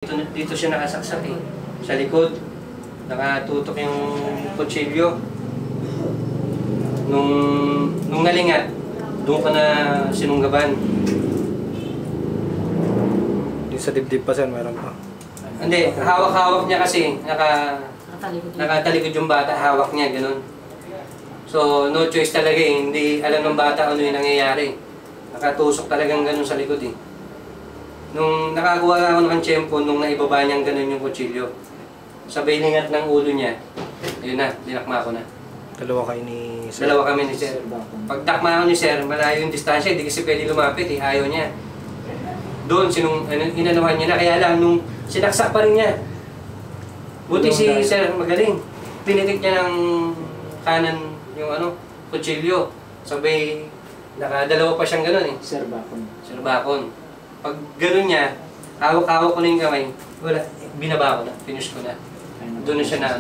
Dito siya nakasaksak eh. Sa likod. Nakatutok yung kutsilyo. Nung nalingat, doon ka na sinunggaban. Yung sa dibdib pa sir, meron pa. Hindi, hawak-hawak niya kasi. Nakatalikod yung bata, hawak niya, ganun. So, no choice talaga eh. Hindi alam ng bata ano yung nangyayari. Nakatusok talagang ganun sa likod eh. Nung nakakuha ako ng tiyempo, nung naibaba niyang ganun yung kutsilyo, sabay lingat ng ulo niya, ayun na, dinakma ko na. Dalawa kayo ni sir? Dalawa kami ni sir. Pag takma ko ni sir, malayo yung distansya, hindi kasi pwede lumapit eh, ayaw niya. Doon, inanawan niya na, kaya lang, nung sinaksak pa rin niya. Buti si sir magaling. Tinitik niya ng kanan yung kutsilyo. Sabay, nakadalawa pa siyang ganun eh. Sir Bacon. Sir Bacon. Pag gano'n niya, hawak-hawak ko na yung kamay, wala, binaba ko na, finish ko na. Doon na siya na